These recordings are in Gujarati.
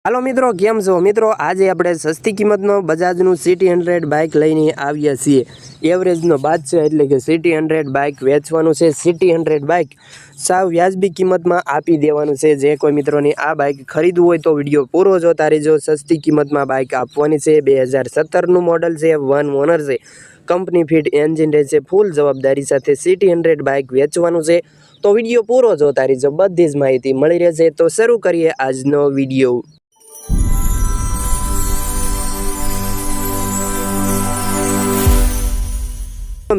હાલો મિત્રો, કેમ છો મિત્રો? આજે આપણે સસ્તી કિંમતનો બજાજનું સિટી 100 બાઇક લઈને આવ્યા છીએ. એવરેજનો બાદશાહ એટલે કે સિટી 100 બાઇક વેચવાનું છે. સિટી 100 બાઇક સાવ વ્યાજબી કિંમતમાં આપી દેવાનું છે. જે કોઈ મિત્રોની આ બાઇક ખરીદવું હોય તો વિડીયો પૂરો જોતા રહેજો. સસ્તી કિંમતમાં બાઇક આપવાની છે. 2017નું મોડલ છે, 1 ઓનર છે, કંપની ફિટ એન્જિન રહેશે, ફૂલ જવાબદારી સાથે સિટી 100 બાઇક વેચવાનું છે. તો વિડીયો પૂરો જોતા રહેજો, બધી જ માહિતી મળી રહેશે. તો શરૂ કરીએ આજનો વિડીયો.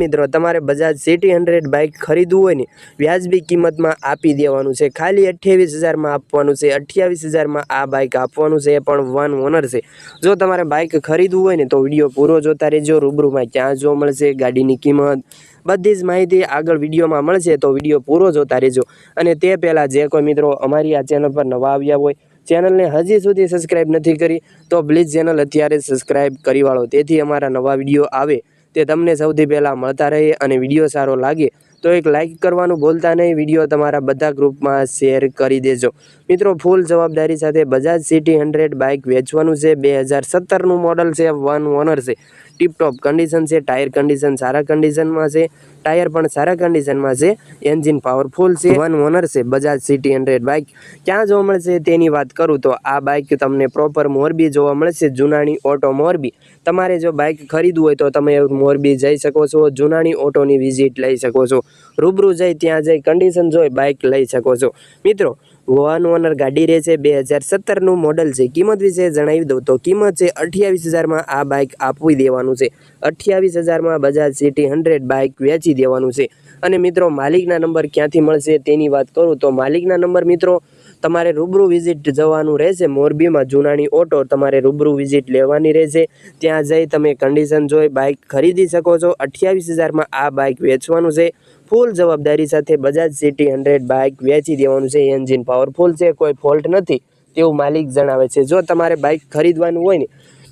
મિત્રો, તમારે બજાજ સિટી 100 બાઇક ખરીદવું હોય ને વ્યાજબી કિંમતમાં આપી દેવાનું છે. ખાલી 28,000માં આપવાનું છે. 28,000માં આ બાઇક આપવાનું છે, પણ 1 ઓનર છે. જો તમારે બાઇક ખરીદવું હોય ને તો વિડીયો પૂરો જોતા રહેજો. રૂબરૂમાં ક્યાં જોવા મળશે, ગાડીની કિંમત, બધી જ માહિતી આગળ વિડીયોમાં મળશે. તો વિડીયો પૂરો જોતા રહેજો. અને તે પહેલાં જે કોઈ મિત્રો અમારી આ ચેનલ પર નવા આવ્યા હોય, ચેનલને હજી સુધી સબસ્ક્રાઈબ નથી કરી તો પ્લીઝ ચેનલ અત્યારે સબસ્ક્રાઈબ કરી વાળો, તેથી અમારા નવા વિડીયો આવે તે તમને સૌથી પહેલાં મળતા રહે. અને વિડીયો સારો લાગે તો એક લાઇક કરવાનું ભૂલતા નહીં. વિડીયો તમારા બધા ગ્રુપમાં શેર કરી દેજો. મિત્રો, ફૂલ જવાબદારી સાથે બજાજ સિટી 100 બાઇક વેચવાનું છે. 2017નું મોડલ છે, 1 ઓનર છે, ટીપટોપ કન્ડિશન છે. ટાયર કન્ડિશન સારા કન્ડિશનમાં છે, ટાયર પણ સારા કન્ડિશનમાં છે. એન્જિન પાવરફુલ છે, 1 ઓનર છે. બજાજ સિટી 100 બાઇક ક્યાં જોવા મળશે તેની વાત કરું તો આ બાઇક તમને પ્રોપર મોરબી જોવા મળશે. જુનાણી ઓટો મોરબી. તમારે જો બાઇક ખરીદવું હોય તો તમે મોરબી જઈ શકો છો. જુનાણી ઓટોની વિઝિટ લઈ શકો છો. રૂબરૂ જઈ ત્યાં જઈ કન્ડિશન જોઈ બાઇક લઈ શકો છો. મિત્રો, 1 ઓનર ગાડી રહેશે. 2017નું મોડલ છે. કિંમત વિશે જણાવી દઉં તો કિંમત છે 28,000માં આ બાઇક આપી દેવાનું છે. 28,000માં બજાજ સિટી 100 બાઇક વેચી દેવાનું છે. અને મિત્રો, માલિકના નંબર ક્યાંથી મળશે તેની વાત કરું તો માલિકના નંબર મિત્રો તમારે રૂબરૂ વિઝિટ જવાનું રહેશે. મોરબીમાં જુનાણી ઓટો તમારે રૂબરૂ વિઝિટ લેવાની રહેશે. ત્યાં જઈ તમે કન્ડિશન જોઈ બાઇક ખરીદી શકો છો. 28,000માં આ બાઇક વેચવાનું છે. ફૂલ જવાબદારી સાથે બજાજ સિટી 100 બાઇક વેચી દેવાનું છે. એન્જિન પાવરફુલ છે, કોઈ ફોલ્ટ નથી તેવું માલિક જણાવે છે. જો તમારે બાઇક ખરીદવાનું હોય ને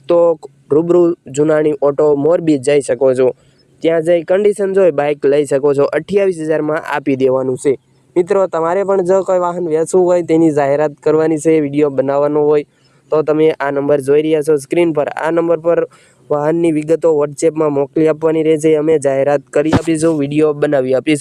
તો રૂબરૂ જુનાણી ઓટો મોરબી જઈ શકો છો. ત્યાં જઈ કન્ડિશન જોઈ બાઇક લઈ શકો છો. 28,000માં આપી દેવાનું છે. મિત્રો, તમારે પણ જો કોઈ વાહન વેચવું હોય, તેની જાહેરાત કરવાની છે, વિડીયો બનાવવાનો હોય તો તમે આ નંબર જોઈ રહ્યા છો સ્ક્રીન પર. આ નંબર પર વાહનની વિગતો વોટ્સએપમાં મોકલી આપવાની રહેશે. અમે જાહેરાત કરી આપીશું, વિડીયો બનાવી આપીશું.